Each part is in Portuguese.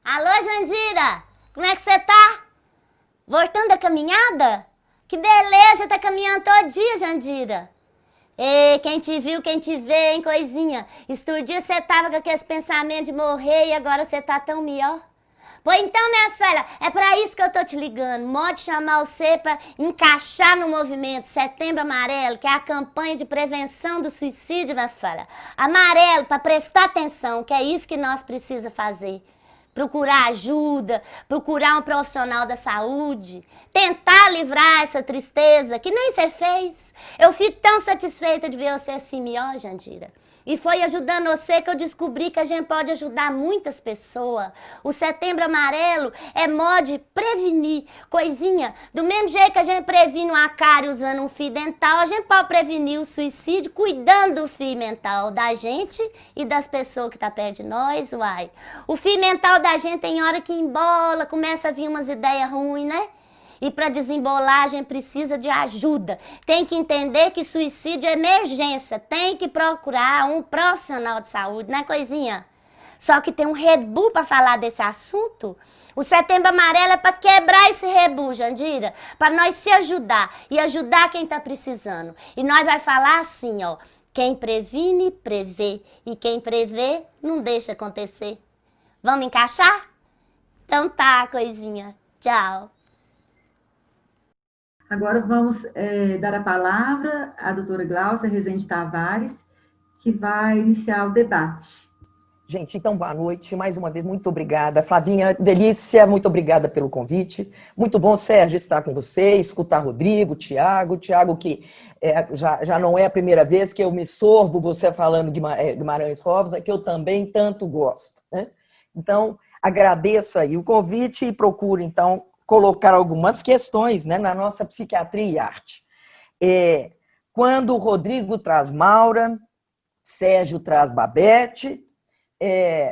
Alô, Jandira! Como é que você tá? Voltando da caminhada? Que beleza, tá caminhando todo dia, Jandira. Ei, quem te viu, quem te vê, hein, coisinha. Esses dias você tava com aqueles pensamentos de morrer e agora você tá tão melhor. Pois então, minha filha, é pra isso que eu tô te ligando. Modo chamar você pra encaixar no movimento Setembro Amarelo, que é a campanha de prevenção do suicídio, minha filha. Amarelo, pra prestar atenção, que é isso que nós precisamos fazer. Procurar ajuda, procurar um profissional da saúde, tentar livrar essa tristeza que nem você fez. Eu fico tão satisfeita de ver você assim melhor, Jandira. E foi ajudando você que eu descobri que a gente pode ajudar muitas pessoas. O Setembro Amarelo é modo de prevenir coisinha. Do mesmo jeito que a gente previne uma cárie usando um fio dental, a gente pode prevenir o suicídio cuidando do fio mental da gente e das pessoas que estão perto de nós, uai. O fio mental da gente tem hora que embola, começa a vir umas ideias ruins, né? E para desembolar a gente precisa de ajuda. Tem que entender que suicídio é emergência. Tem que procurar um profissional de saúde, não é coisinha? Só que tem um rebu para falar desse assunto. O Setembro Amarelo é para quebrar esse rebu, Jandira. Para nós se ajudar e ajudar quem está precisando. E nós vai falar assim, ó. Quem previne, prevê. E quem prevê, não deixa acontecer. Vamos encaixar? Então tá, coisinha. Tchau. Agora vamos dar a palavra à doutora Gláucia Rezende Tavares, que vai iniciar o debate. Gente, então, boa noite. Mais uma vez, muito obrigada. Flavinha, delícia, muito obrigada pelo convite. Muito bom, Sérgio, estar com você, escutar Rodrigo, Tiago, que já não é a primeira vez que eu me sorvo você falando Guimarães Rosa, que eu também tanto gosto, né? Então, agradeço aí o convite e procuro, então, colocar algumas questões, né, na nossa psiquiatria e arte. Quando o Rodrigo traz Maura, Sérgio traz Babete,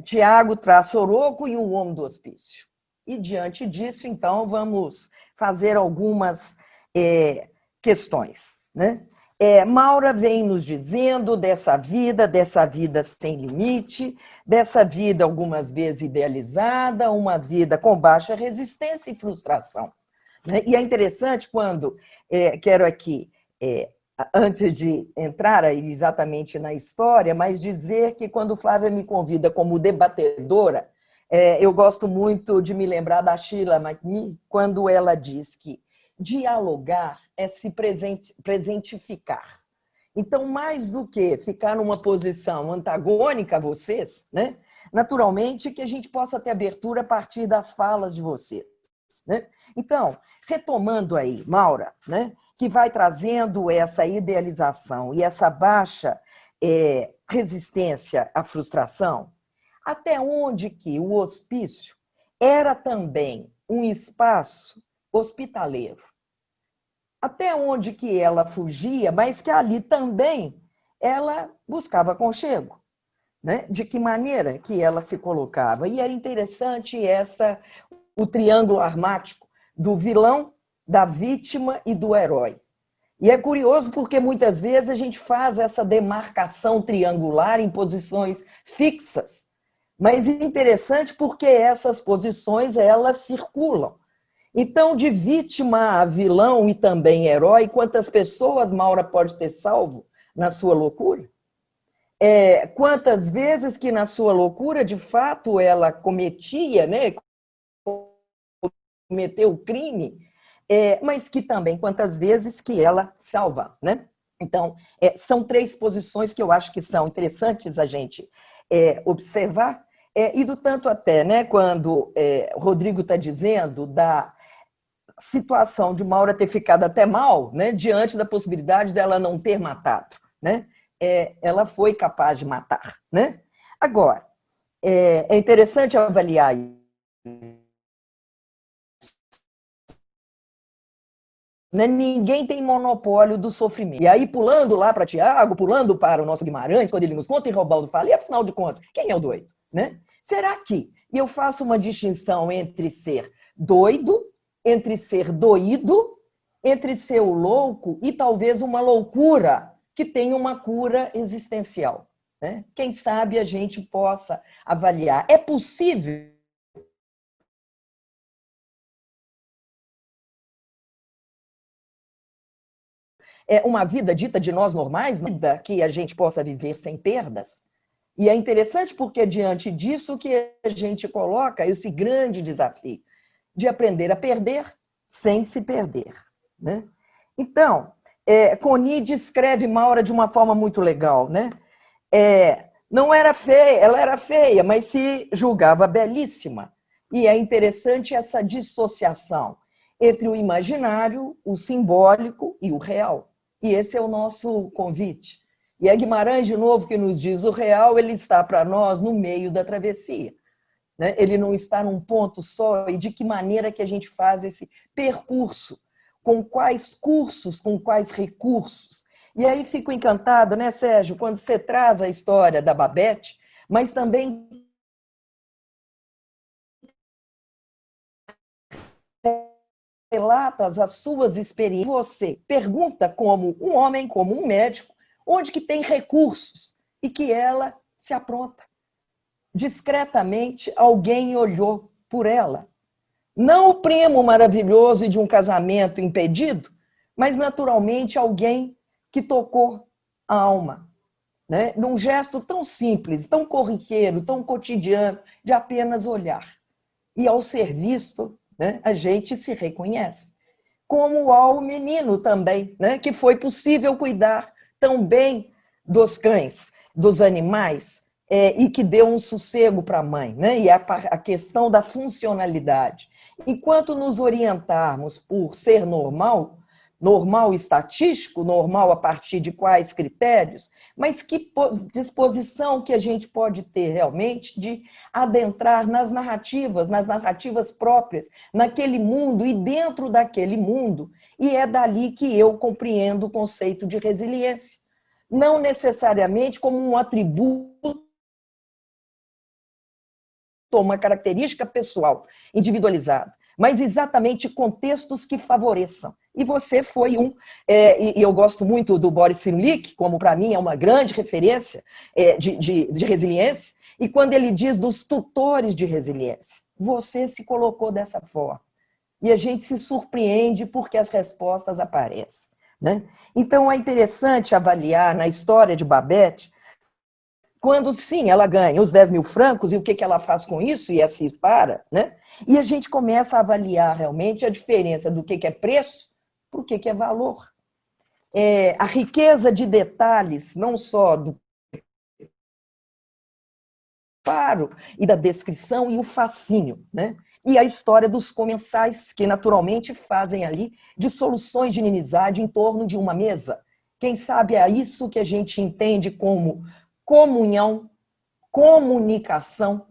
Tiago traz Soroco e o Homem do Hospício. E, diante disso, então, vamos fazer algumas questões, né? Maura vem nos dizendo dessa vida sem limite, dessa vida algumas vezes idealizada, uma vida com baixa resistência e frustração, né? E é interessante quando, quero aqui, antes de entrar exatamente na história, mas dizer que quando Flávia me convida como debatedora, eu gosto muito de me lembrar da Sheila McNee, quando ela diz que dialogar é se presentificar. Então, mais do que ficar numa posição antagônica a vocês, né, naturalmente que a gente possa ter abertura a partir das falas de vocês, né? Então, retomando aí, Maura, né, que vai trazendo essa idealização e essa baixa resistência à frustração, até onde que o hospício era também um espaço hospitaleiro. Até onde que ela fugia, mas que ali também ela buscava aconchego, né? De que maneira que ela se colocava. E era interessante o triângulo armático do vilão, da vítima e do herói. E é curioso porque muitas vezes a gente faz essa demarcação triangular em posições fixas, mas é interessante porque essas posições elas circulam. Então, de vítima a vilão e também herói, quantas pessoas Maura pode ter salvo na sua loucura? Quantas vezes que na sua loucura, de fato, ela cometia, né, cometeu o crime, mas que também quantas vezes que ela salva, né? Então, são três posições que eu acho que são interessantes a gente observar, e do tanto até, né, quando Rodrigo está dizendo da situação de Maura ter ficado até mal, né, diante da possibilidade dela não ter matado, né? Ela foi capaz de matar, né? Agora, é interessante avaliar isso. Né? Ninguém tem monopólio do sofrimento. E aí, pulando lá para Tiago, pulando para o nosso Guimarães, quando ele nos conta, e Robaldo fala, e afinal de contas, quem é o doido? Né? Será que eu faço uma distinção entre ser doido, entre ser doído, entre ser o louco e talvez uma loucura que tem uma cura existencial, né? Quem sabe a gente possa avaliar. É possível uma vida dita de nós normais, vida que a gente possa viver sem perdas. E é interessante porque, diante disso, que a gente coloca esse grande desafio de aprender a perder sem se perder, né? Então, Coni descreve Maura de uma forma muito legal, né? Não era feia, ela era feia, mas se julgava belíssima. E é interessante essa dissociação entre o imaginário, o simbólico e o real. E esse é o nosso convite. E é Guimarães, de novo, que nos diz: o real ele está para nós no meio da travessia, né? Ele não está num ponto só. E de que maneira que a gente faz esse percurso? Com quais cursos, com quais recursos? E aí fico encantada, né, Sérgio, quando você traz a história da Babette, mas também relatas as suas experiências. Você pergunta como um homem, como um médico, onde que tem recursos, e que ela se apronta. Discretamente, alguém olhou por ela. Não o primo maravilhoso de um casamento impedido, mas, naturalmente, alguém que tocou a alma, né? Num gesto tão simples, tão corriqueiro, tão cotidiano, de apenas olhar. E, ao ser visto, né, a gente se reconhece. Como ao menino também, né, que foi possível cuidar tão bem dos cães, dos animais, e que deu um sossego para a mãe, né? E a questão da funcionalidade. Enquanto nos orientarmos por ser normal, normal estatístico, normal a partir de quais critérios, mas que disposição que a gente pode ter realmente de adentrar nas narrativas próprias, naquele mundo e dentro daquele mundo, e é dali que eu compreendo o conceito de resiliência. Não necessariamente como um atributo, uma característica pessoal, individualizada, mas exatamente contextos que favoreçam. E você foi e eu gosto muito do Boris Cyrulnik, como para mim é uma grande referência de resiliência, e quando ele diz dos tutores de resiliência, você se colocou dessa forma. E a gente se surpreende porque as respostas aparecem, né? Então é interessante avaliar na história de Babette, quando, sim, ela ganha os 10 mil francos, e o que ela faz com isso, e assim para, né? E a gente começa a avaliar realmente a diferença do que é preço para o que é valor. A riqueza de detalhes, não só do preparo e da descrição, e o fascínio, né? E a história dos comensais, que naturalmente fazem ali de soluções de inimizade em torno de uma mesa. Quem sabe é isso que a gente entende como comunhão, comunicação,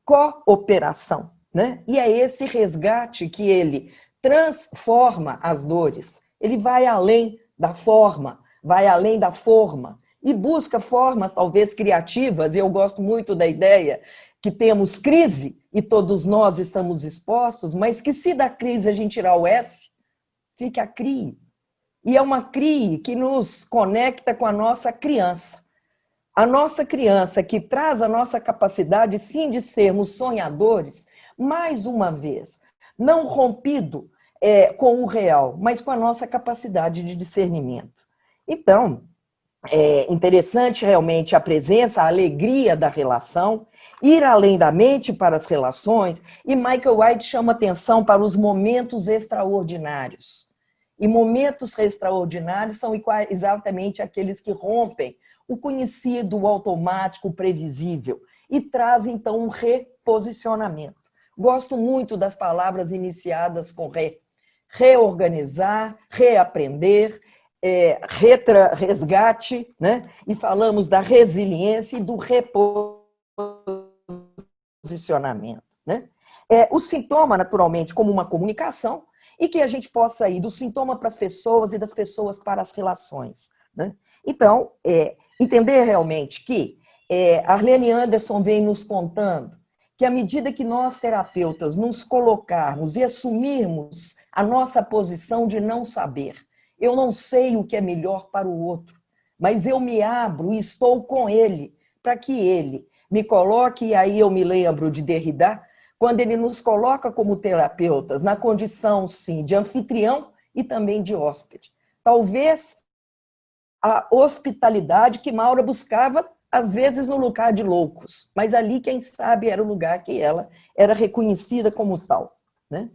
cooperação, né? E é esse resgate que ele transforma as dores. Ele vai além da forma, vai além da forma, e busca formas talvez criativas, e eu gosto muito da ideia que temos crise, e todos nós estamos expostos, mas que se da crise a gente tirar o S, fica a CRI. E é uma CRI que nos conecta com a nossa criança. A nossa criança que traz a nossa capacidade, sim, de sermos sonhadores, mais uma vez, não rompido com o real, mas com a nossa capacidade de discernimento. Então, é interessante realmente a presença, a alegria da relação, ir além da mente para as relações, e Michael White chama atenção para os momentos extraordinários. E momentos extraordinários são exatamente aqueles que rompem o conhecido, o automático, o previsível, e traz, então, um reposicionamento. Gosto muito das palavras iniciadas com reorganizar, reaprender, resgate, né? E falamos da resiliência e do reposicionamento, né? O sintoma, naturalmente, como uma comunicação, e que a gente possa ir do sintoma para as pessoas e das pessoas para as relações, né? Então, entender realmente que Arlene Anderson vem nos contando que à medida que nós, terapeutas, nos colocarmos e assumirmos a nossa posição de não saber, eu não sei o que é melhor para o outro, mas eu me abro e estou com ele, para que ele me coloque, e aí eu me lembro de Derrida, quando ele nos coloca como terapeutas na condição, sim, de anfitrião e também de hóspede. talvez a hospitalidade que Maura buscava, às vezes no lugar de loucos, mas ali, quem sabe, era o lugar que ela era reconhecida como tal, né?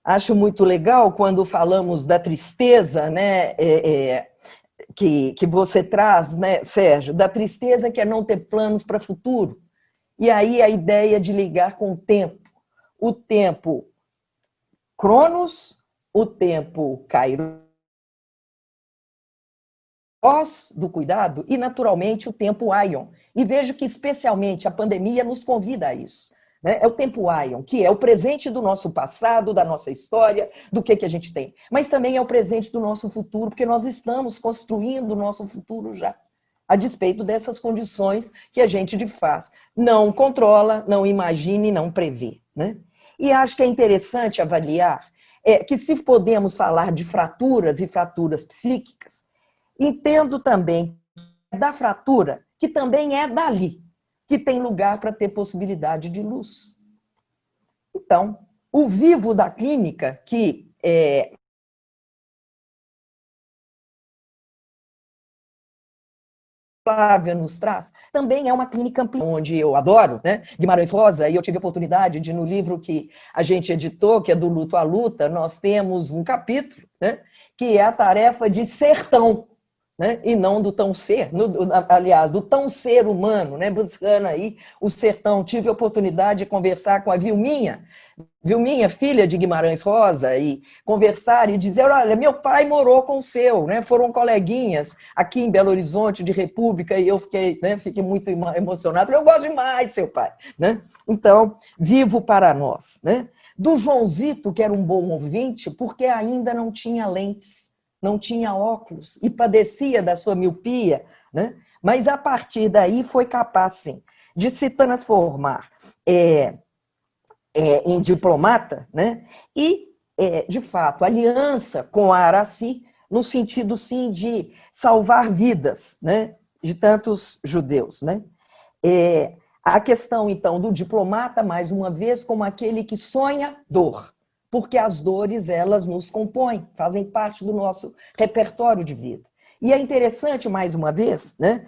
Acho muito legal quando falamos da tristeza, né, que você traz, né, Sérgio, da tristeza que é não ter planos para o futuro. E aí a ideia de ligar com o tempo Cronos, o tempo Kairos, do cuidado, e naturalmente o tempo Aion. E vejo que especialmente a pandemia nos convida a isso. Né? É o tempo Aion, que é o presente do nosso passado, da nossa história, do que a gente tem. Mas também é o presente do nosso futuro, porque nós estamos construindo o nosso futuro já, a despeito dessas condições que a gente de faz não controla, não imagina e não prevê. Né? E acho que é interessante avaliar que se podemos falar de fraturas e fraturas psíquicas, entendo também da fratura, que também é dali, que tem lugar para ter possibilidade de luz. Então, o vivo da clínica, que Flávia nos traz, também é uma clínica ampla, onde eu adoro, né? Guimarães Rosa, e eu tive a oportunidade de, no livro que a gente editou, que é do Luto à Luta, nós temos um capítulo, né? Que é a tarefa de sertão, né? E não do tão ser, aliás, do tão ser humano, né? Buscando aí o sertão. Tive a oportunidade de conversar com a Vilminha, filha de Guimarães Rosa, e conversar e dizer, olha, meu pai morou com o seu, né? Foram coleguinhas aqui em Belo Horizonte, de República, e eu fiquei muito emocionado, eu gosto demais de seu pai, né? Então, vivo para nós, né? Do Joãozito, que era um bom ouvinte, porque ainda não tinha lentes, não tinha óculos, e padecia da sua miopia, né? Mas a partir daí foi capaz, sim, de se transformar em diplomata, né? E, de fato, aliança com a Araci, no sentido, sim, de salvar vidas, né? De tantos judeus, né? A questão, então, do diplomata, mais uma vez, como aquele que sonha dor, porque as dores, elas nos compõem, fazem parte do nosso repertório de vida. E é interessante, mais uma vez, né?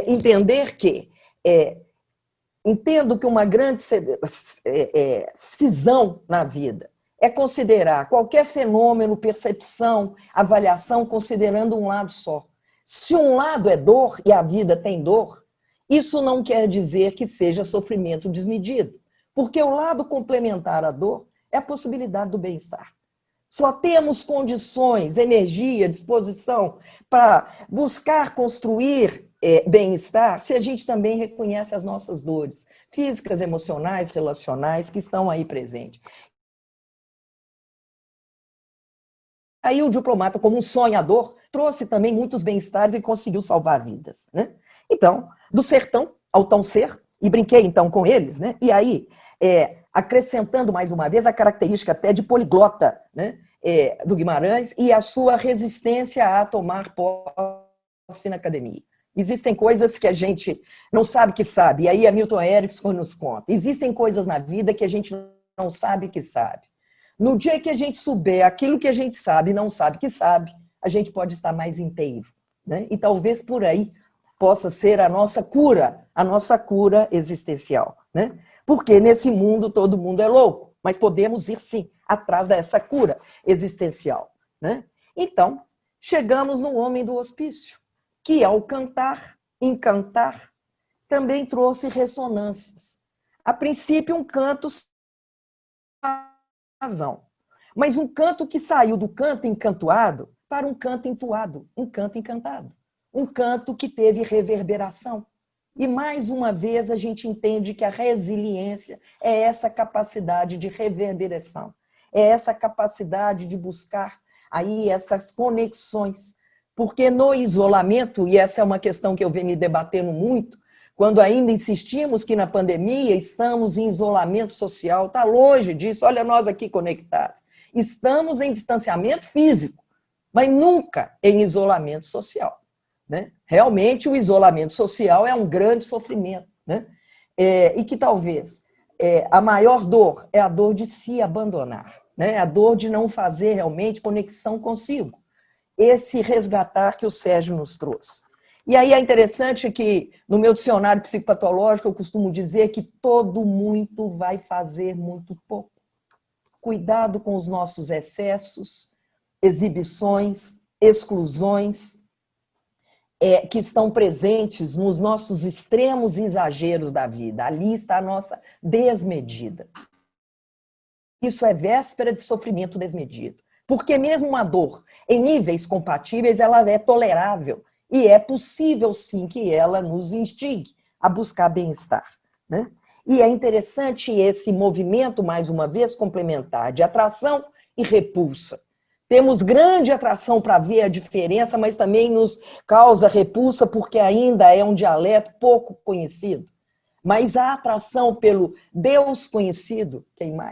Entender que entendo que uma grande cisão na vida é considerar qualquer fenômeno, percepção, avaliação, considerando um lado só. Se um lado é dor e a vida tem dor, isso não quer dizer que seja sofrimento desmedido, porque o lado complementar à dor é a possibilidade do bem-estar. Só temos condições, energia, disposição para buscar construir bem-estar se a gente também reconhece as nossas dores físicas, emocionais, relacionais, que estão aí presentes. Aí o diplomata, como um sonhador, trouxe também muitos bem-estares e conseguiu salvar vidas, né? Então, do sertão ao tão ser, e brinquei então com eles, né? E aí, acrescentando mais uma vez a característica até de poliglota, né? Do Guimarães e a sua resistência a tomar posse na academia. Existem coisas que a gente não sabe que sabe, e aí a Milton Erickson nos conta. Existem coisas na vida que a gente não sabe que sabe. No dia que a gente souber aquilo que a gente sabe e não sabe que sabe, a gente pode estar mais inteiro, né? E talvez por aí possa ser a nossa cura existencial, né? Porque nesse mundo todo mundo é louco, mas podemos ir sim atrás dessa cura existencial, né? Então, chegamos no homem do hospício, que ao cantar, encantar, também trouxe ressonâncias. A princípio, um canto razão, mas um canto que saiu do canto encantoado para um canto entoado, um canto encantado, um canto que teve reverberação. E mais uma vez a gente entende que a resiliência é essa capacidade de reverberação, é essa capacidade de buscar aí essas conexões, porque no isolamento, e essa é uma questão que eu venho me debatendo muito, quando ainda insistimos que na pandemia estamos em isolamento social, está longe disso, olha nós aqui conectados. Estamos em distanciamento físico, mas nunca em isolamento social, né? Realmente o isolamento social é um grande sofrimento, né? E que talvez a maior dor é a dor de se abandonar, né? A dor de não fazer realmente conexão consigo, esse resgatar que o Sérgio nos trouxe. E aí é interessante que, no meu dicionário psicopatológico, eu costumo dizer que todo muito vai fazer muito pouco. Cuidado com os nossos excessos, exibições, exclusões, que estão presentes nos nossos extremos e exageros da vida. Ali está a nossa desmedida. Isso é véspera de sofrimento desmedido. Porque mesmo uma dor em níveis compatíveis, ela é tolerável. E é possível, sim, que ela nos instigue a buscar bem-estar, né? E é interessante esse movimento, mais uma vez, complementar de atração e repulsa. Temos grande atração para ver a diferença, mas também nos causa repulsa porque ainda é um dialeto pouco conhecido. Mas a atração pelo Deus conhecido,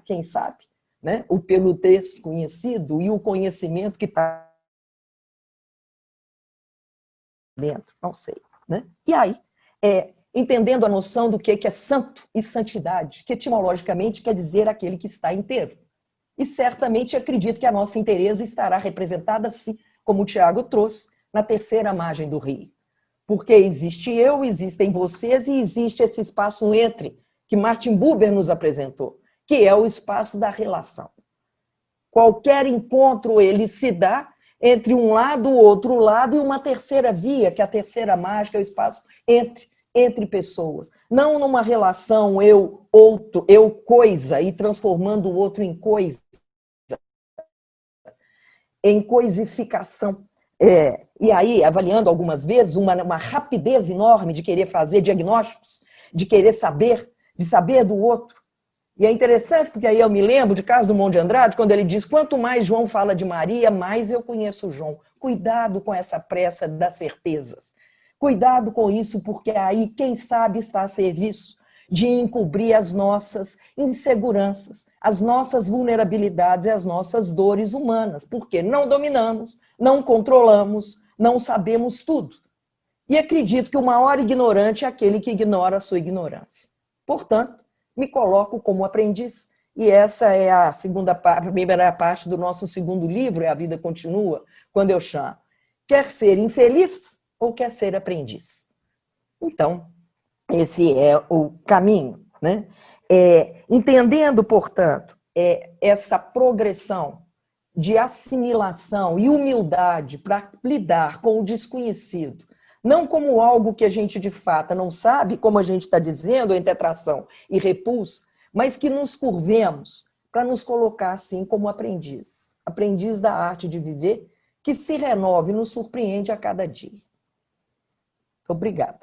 quem sabe, né? O pelo desconhecido e o conhecimento que está dentro, não sei, né? E aí, entendendo a noção do que é santo e santidade, que etimologicamente quer dizer aquele que está inteiro. E certamente acredito que a nossa inteireza estará representada, assim, como o Tiago trouxe, na terceira margem do rio. Porque existe eu, existem vocês e existe esse espaço entre, que Martin Buber nos apresentou, que é o espaço da relação. Qualquer encontro, ele se dá entre um lado, o outro lado, e uma terceira via, que é a terceira mágica, é o espaço entre pessoas. Não numa relação eu-outro, eu-coisa, e transformando o outro em coisa, em coisificação. E aí, avaliando algumas vezes, uma rapidez enorme de querer fazer diagnósticos, de querer saber, de saber do outro. E é interessante, porque aí eu me lembro de Carlos Drummond de Andrade, quando ele diz, quanto mais João fala de Maria, mais eu conheço João. Cuidado com essa pressa das certezas. Cuidado com isso, porque aí, quem sabe, está a serviço de encobrir as nossas inseguranças, as nossas vulnerabilidades e as nossas dores humanas, porque não dominamos, não controlamos, não sabemos tudo. E acredito que o maior ignorante é aquele que ignora a sua ignorância. Portanto, me coloco como aprendiz, e essa é a primeira parte do nosso segundo livro, A Vida Continua, quando eu chamo, quer ser infeliz ou quer ser aprendiz? Então, esse é o caminho, né? Entendendo, portanto, essa progressão de assimilação e humildade para lidar com o desconhecido, não como algo que a gente de fato não sabe, como a gente está dizendo, entre atração e repulsa, mas que nos curvemos para nos colocar assim como aprendiz. Aprendiz da arte de viver, que se renova e nos surpreende a cada dia. Obrigada.